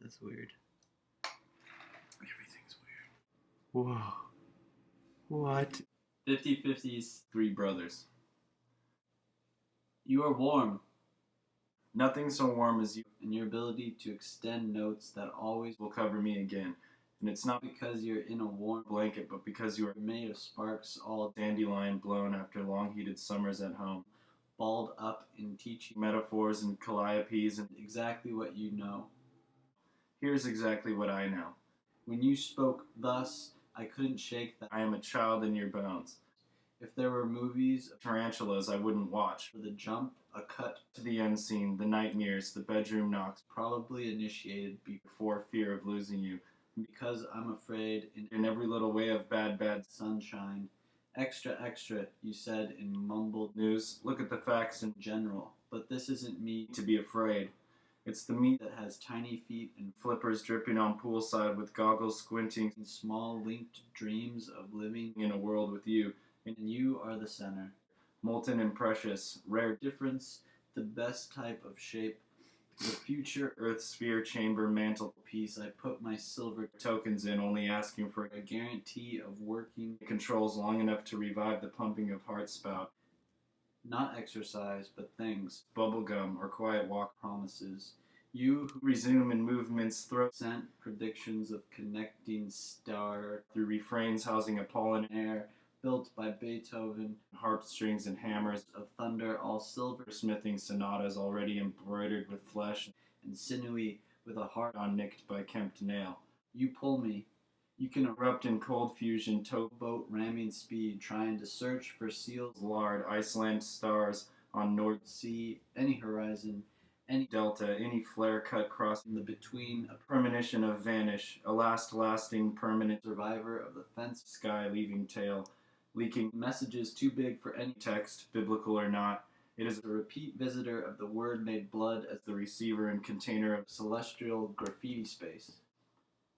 That's weird. Everything's weird. Whoa. What? 50-50s, three brothers. You are warm. Nothing so warm as you and your ability to extend notes that always will cover me again. And it's not because you're in a warm blanket, but because you are made of sparks, all dandelion blown after long heated summers at home, balled up in teaching metaphors and calliopes and exactly what you know. Here's exactly what I know. When you spoke thus, I couldn't shake that I am a child in your bones. If there were movies of tarantulas I wouldn't watch. For the jump, a cut to the end scene, the nightmares, the bedroom knocks, probably initiated before fear of losing you. Because I'm afraid in every little way of bad sunshine. Extra, extra, you said in mumbled news. Look at the facts in general. But this isn't me to be afraid. It's the me that has tiny feet and flippers dripping on poolside with goggles squinting and small linked dreams of living in a world with you. And you are the center. Molten and precious, rare difference, the best type of shape. The future Earth sphere chamber mantelpiece I put my silver tokens in, only asking for a guarantee of working controls long enough to revive the pumping of heart spout. Not exercise, but things. Bubblegum or quiet walk promises. You who resume in movements throw scent predictions of connecting star through refrains housing a pollen air built by Beethoven, harpstrings and hammers of thunder, all silversmithing sonatas already embroidered with flesh and sinewy with a heart unnicked by kempt nail. You pull me. You can erupt in cold fusion, towboat ramming speed, trying to search for seals, lard, Iceland stars on North Sea, any horizon, any delta, any flare cut crossing the between, a premonition of vanish, a lasting permanent survivor of the fence sky leaving tail, leaking messages too big for any text, biblical or not. It is a repeat visitor of the word made blood as the receiver and container of celestial graffiti space.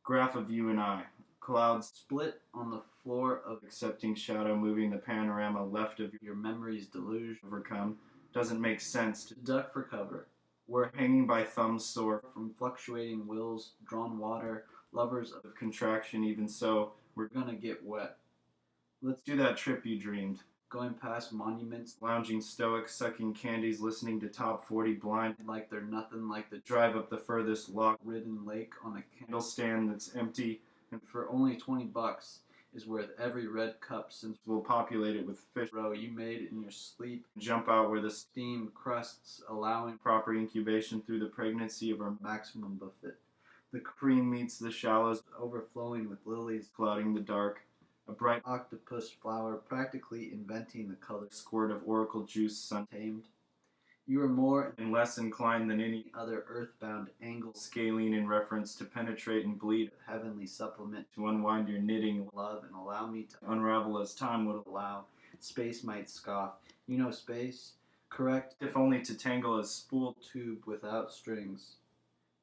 Graph of you and I. Clouds split on the floor of accepting shadow, moving the panorama left of your memory's deluge overcome. Doesn't make sense to duck for cover. We're hanging by thumbs sore from fluctuating wills, drawn water, lovers of contraction. Even so, we're gonna get wet. Let's do that trip you dreamed. Going past monuments, lounging stoic, sucking candies, listening to Top 40 blind like they're nothing like the drive up the furthest log-ridden lake on a candle stand that's empty and for only $20 is worth every red cup since we'll populate it with fish roe you made in your sleep. Jump out where the steam crusts, allowing proper incubation through the pregnancy of our maximum buffet. The cream meets the shallows, overflowing with lilies clouding the dark. A bright octopus flower practically inventing the color squirt of oracle juice sun-tamed. You are more and less inclined than any other earthbound angle scaling in reference to penetrate and bleed a heavenly supplement to unwind your knitting love and allow me to unravel as time would allow. Space might scoff. You know space? Correct, if only to tangle a spool tube without strings.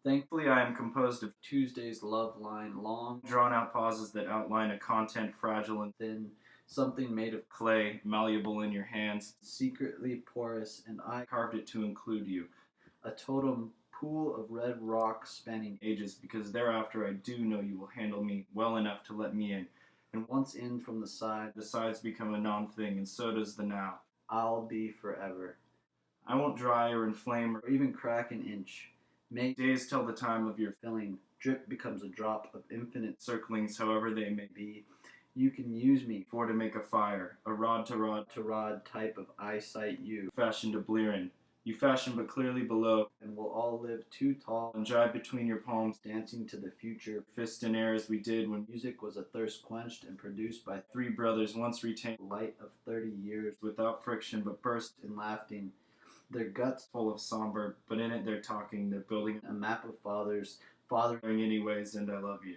Thankfully, I am composed of Tuesday's love line, long, drawn-out pauses that outline a content fragile and thin, something made of clay, malleable in your hands, secretly porous, and I carved it to include you. A totem pool of red rock spanning ages, because thereafter I do know you will handle me well enough to let me in. And once in from the sides become a non-thing, and so does the now. I'll be forever. I won't dry or inflame or even crack an inch. May days tell the time of your filling. Drip becomes a drop of infinite circlings, however they may be. You can use me for to make a fire, a rod to rod type of eyesight you fashioned a blearin'. You fashion but clearly below, and we'll all live too tall and jive between your palms, dancing to the future, fist in air as we did when music was a thirst quenched and produced by three brothers once retained light of 30 years without friction but burst in laughing. Their guts full of somber, but in it they're talking, they're building a map of fathers, fathering anyways, and I love you.